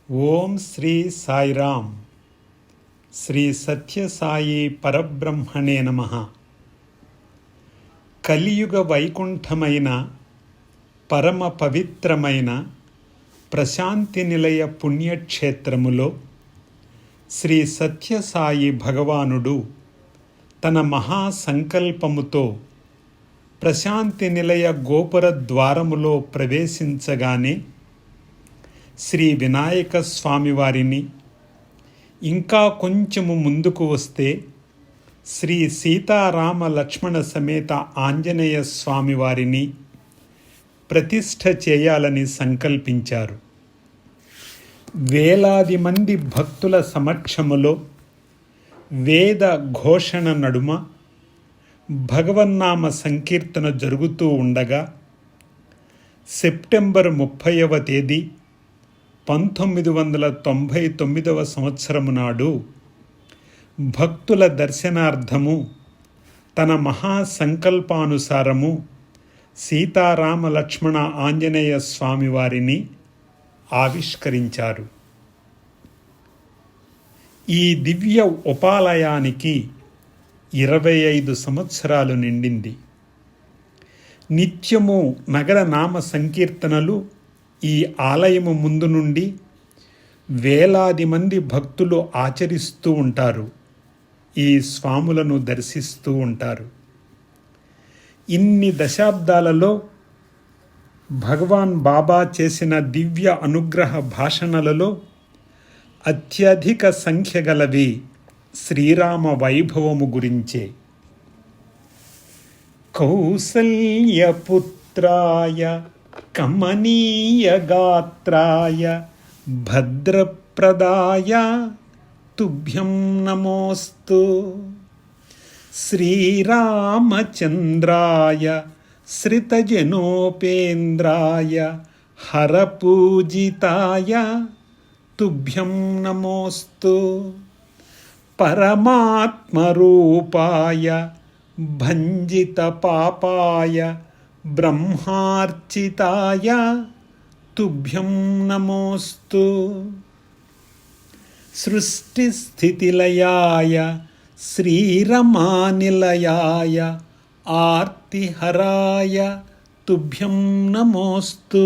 ఓం శ్రీ సాయిరామ్. శ్రీ సత్యసాయి పరబ్రహ్మణే నమః. కలియుగ వైకుంఠమైన పరమ పవిత్రమైన ప్రశాంతి నిలయ పుణ్యక్షేత్రములో శ్రీ సత్యసాయి భగవానుడు తన మహాసంకల్పముతో ప్రశాంతి నిలయ గోపుర ద్వారములో ప్రవేశించగానే శ్రీ వినాయక స్వామివారిని, ఇంకా కొంచెము ముందుకు వస్తే శ్రీ సీతారామ లక్ష్మణ సమేత ఆంజనేయ స్వామివారిని ప్రతిష్ఠ చేయాలని సంకల్పించారు. వేలాది మంది భక్తుల సమక్షములో వేద ఘోషణ నడుమ భగవన్నామ సంకీర్తన జరుగుతూ ఉండగా సెప్టెంబర్ 30వ తేదీ 1999 సంవత్సరము నాడు భక్తుల దర్శనార్థము తన మహాసంకల్పానుసారము సీతారామ లక్ష్మణ ఆంజనేయ స్వామివారిని ఆవిష్కరించారు. ఈ దివ్య ఉపాలయానికి 25 సంవత్సరాలు నిండింది. నిత్యము నగర నామ సంకీర్తనలు ఈ ఆలయము ముందు నుండి వేలాది మంది భక్తులు ఆచరిస్తూ ఉంటారు. ఈ స్వాములను దర్శిస్తూ ఉంటారు. ఇన్ని దశాబ్దాలలో భగవాన్ బాబా చేసిన దివ్య అనుగ్రహ భాషణలలో అత్యధిక సంఖ్య గలవి శ్రీరామ వైభవము గురించే. కౌసల్యపుత్రాయ కమనీయ గాత్రాయ భద్రప్రదాయ తుభ్యం నమోస్తు. శ్రీరామచంద్రాయ శ్రితజనోపేంద్రాయ హరపూజితాయ తుభ్యం నమోస్తు. పరమాత్మరూపాయ భంజిత పాపాయ బ్రహ్మార్చితాయ తుభ్యం నమోస్తు. సృష్టిస్థితిలయాయ శ్రీరమానిలయాయ ఆర్తిహరాయ తుభ్యం నమోస్తు.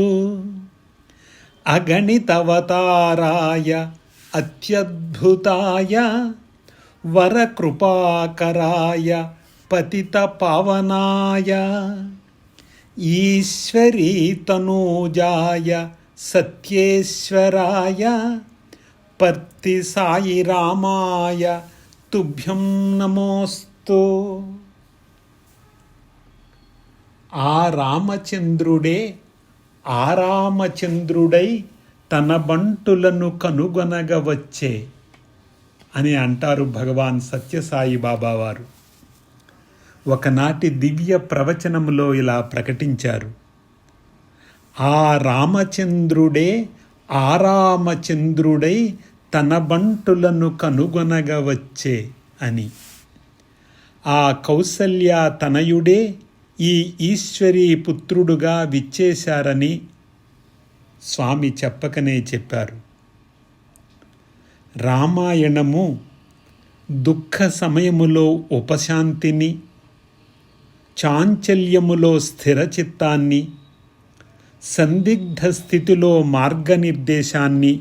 అగణితవతారాయ అత్యద్భుతాయ వరకృపాకరాయ పతిత పావనాయ ఈశ్వరీ తనూజాయ సత్యేశ్వరాయ పర్తి సాయిరామాయ తుభ్యం నమోస్తు. ఆ రామచంద్రుడే ఆరామచంద్రుడై తన బంటులను కనుగొనగా వచ్చే అని అంటారు భగవాన్ సత్యసాయి బాబా వారు. ఒకనాటి దివ్య ప్రవచనములో ఇలా ప్రకటించారు: ఆ రామచంద్రుడే ఆరామచంద్రుడై తన బంటులను కనుగొనగా వచ్చే అని. ఆ కౌసల్య తనయుడే ఈ ఈశ్వరీ పుత్రుడుగా విచ్చేశారని స్వామి చెప్పకనే చెప్పారు. రామాయణము దుఃఖ సమయములో ఉపశాంతిని, చాంచల్యములో స్థిరచిత్తాన్ని, సందిగ్ధ స్థితిలో మార్గనిర్దేశాన్ని,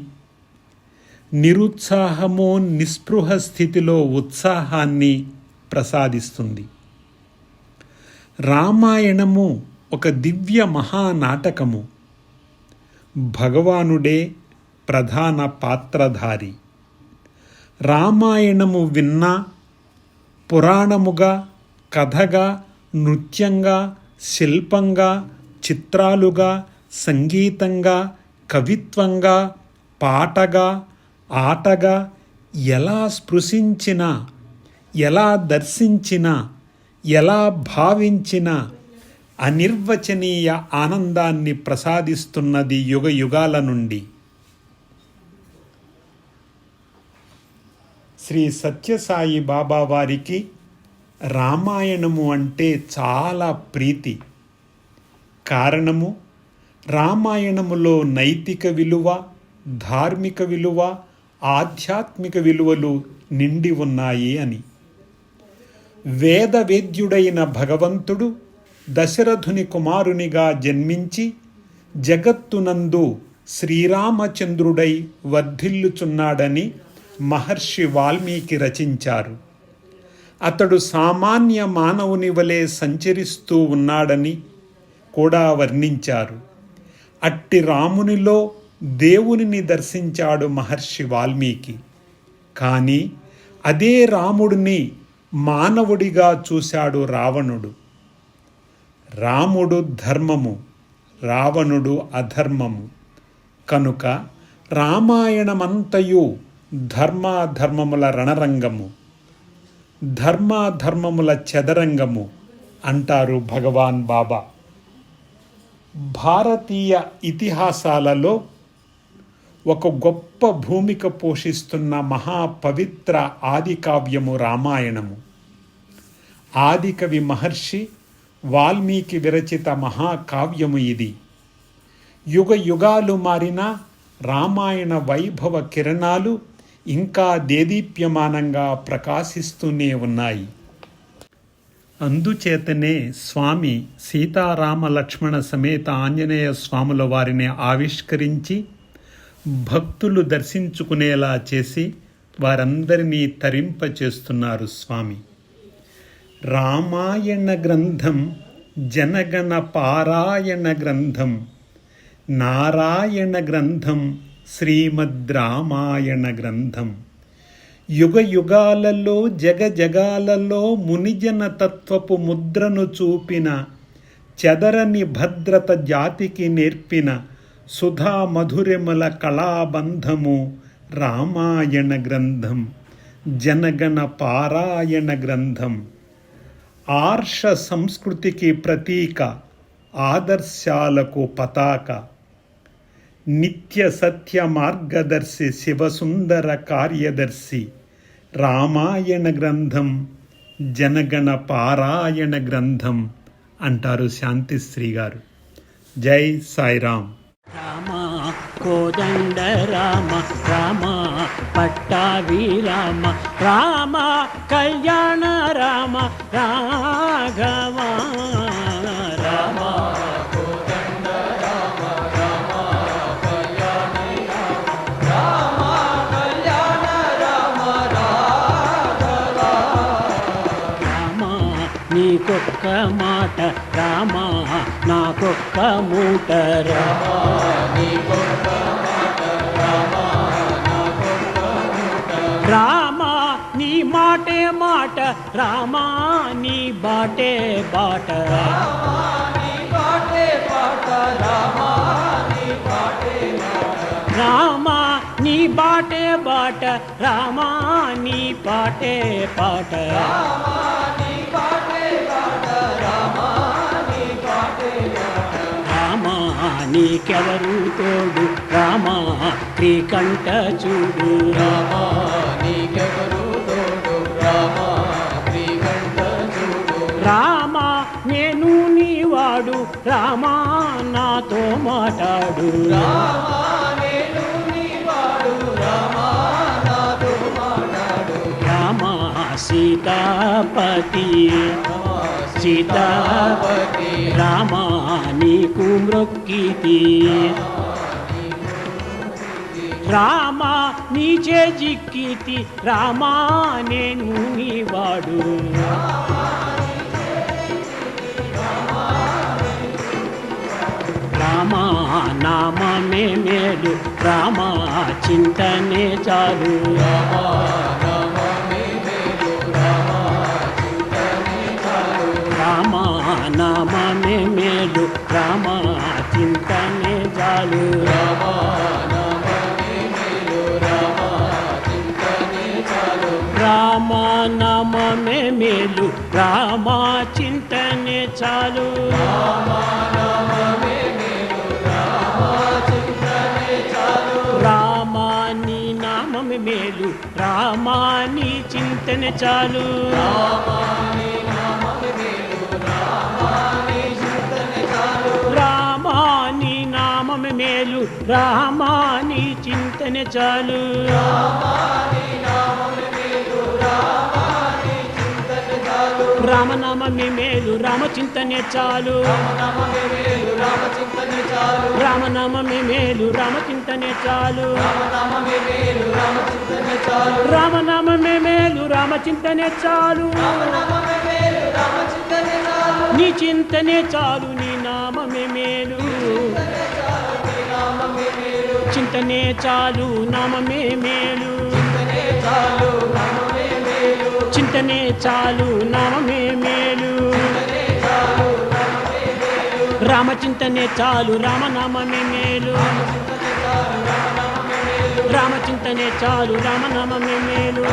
నిరుత్సాహము నిస్పృహ స్థితిలో ఉత్సాహాన్ని ప్రసాదిస్తుంది. రామాయణము ఒక దివ్య మహానాటకము. భగవానుడే ప్రధాన పాత్రధారి. రామాయణము విన్నా పురాణముగా, కథగా, నృత్యంగా, శిల్పంగా, చిత్రాలుగా, సంగీతంగా, కవిత్వంగా, పాటగా, ఆటగా ఎలా స్పృశించినా, ఎలా దర్శించినా, ఎలా భావించినా అనిర్వచనీయ ఆనందాన్ని ప్రసాదిస్తున్నది యుగ యుగాల నుండి. శ్రీ సత్యసాయి బాబా వారికి రామాయణము అంటే చాలా ప్రీతి. కారణము, రామాయణములో నైతిక విలువ, ధార్మిక విలువ, ఆధ్యాత్మిక విలువలు నిండి ఉన్నాయి అని. వేదవేద్యుడైన భగవంతుడు దశరథుని కుమారునిగా జన్మించి జగత్తునందు శ్రీరామచంద్రుడై వర్ధిల్లుచున్నాడని మహర్షి వాల్మీకి రచించారు. అతడు సామాన్య మానవుని వలె సంచరిస్తూ ఉన్నాడని కూడా వర్ణించారు. అట్టి రామునిలో దేవునిని దర్శించాడు మహర్షి వాల్మీకి. కానీ అదే రాముడిని మానవుడిగా చూశాడు రావణుడు. రాముడు ధర్మము, రావణుడు అధర్మము. కనుక రామాయణమంతయు ధర్మాధర్మముల రణరంగము, ధర్మాధర్మముల చదరంగము అంటారు భగవాన్ బాబా. భారతీయ ఇతిహాసాలలో ఒక గొప్ప భూమిక పోషిస్తున్న మహాపవిత్ర ఆదికావ్యము రామాయణము. ఆదికవి మహర్షి వాల్మీకి విరచిత మహాకావ్యము ఇది. యుగ యుగాలు మారినా రామాయణ వైభవ కిరణాలు ఇంకా దేదీప్యమానంగా ప్రకాశిస్తూనే ఉన్నాయి. అందుచేతనే స్వామి సీతారామ లక్ష్మణ సమేత ఆంజనేయ స్వాముల వారిని ఆవిష్కరించి భక్తులు దర్శించుకునేలా చేసి వారందరినీ తరింపచేస్తున్నారు స్వామి. రామాయణ గ్రంథం జనగణ పారాయణ గ్రంథం, నారాయణ గ్రంథం శ్రీమద్ రామాయణ గ్రంథం. యుగ యుగాలలో జగజగాలలో మునిజన తత్వపు ముద్రను చూపిన, చెదరని భద్రత జాతికి నేర్పిన సుధా మధురిమల కళాబంధము రామాయణ గ్రంథం, జనగణ పారాయణ గ్రంథం. ఆర్ష సంస్కృతికి ప్రతీక, ఆదర్శాలకు పతాక. నిత్య సత్య మార్గదర్శి, శివసుందర కార్యదర్శి. రామాయణ గ్రంథం, జనగణ పారాయణ గ్రంథం అంటారు శాంతిశ్రీ గారు. జై సాయిరామ్. రామ కోదండ రామ, రామ పట్టాభి రామ, రామ కళ్యాణ రామ, రాఘవ రామ కోదండ రామ, రామ కళ్యాణ రామ, రామ కళ్యాణ రామ, రాఘవ రామ. నీకొక్క మాట రామ, నాకొక్క మూట రామ. రామ నీ మాటే మాట, రామ నీ బాటే బాట. రామ నీ బాటే బాట, రామ నీ పాటే పాట. రామ నీకెవరు తోడు, రామ శ్రీకంఠ చూడు. రామ నీకెవరు తోడు, రామ శ్రీకంఠ చూడు. రామ నేను నీవాడు, రామ నాతో మాట్లాడు. రామ నేను నీవాడు, రామ నాతో మాట్లాడు. రామ సీతాపతి, సీతాపతి రామ నీకు మ్రొక్కితి. రామ నీచే జిక్కితి, రామ నేను నీవాడు. రామ నామమే మేలు, రామ చింతనే చాలు. రామ నామమే మేలు, రామ చింతనే చాలు. రామ నామమే మేలు, రామ చింతనే చాలు. రామ నీ నామమే మేలు, రామ నీ చింతనే చాలు. రామ నీ నామ నామమే మేలు రామా నీ చింతనే చాలు రామనామమే మేలు రామచింతనే చాలు రామనామమే మేలు రామచింతనే చాలు రామనామమే మేలు రామచింతనే చాలు నీ చింతనే చాలు నీ నామమే మేలు చింతనే చాలు నామమే మేలు చింతనే చాలు నామమే మేలు రామచింతనే చాలు రామనామమే మేలు రామచింతనే చాలు రామనామమే మేలు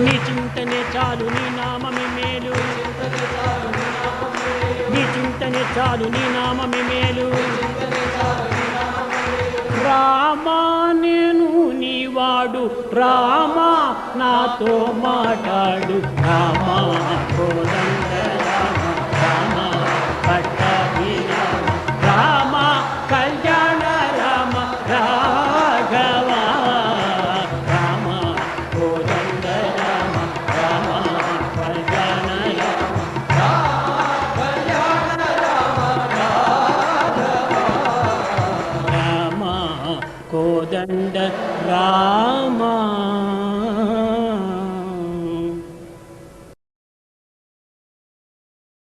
నీ చింతనే చాలు నీ నామమే మేలు నీ చింతనే చాలు నీ నామమే మేలు రామా నేను నీవాడు రామా నాతో మాట్లాడు రామా కోదండ రామ పట్టాభి రామ కళ్యాణ రామ రాఘవ రామ కోదండ రామ రామ కళ్యాణ రామ కోదండ రామ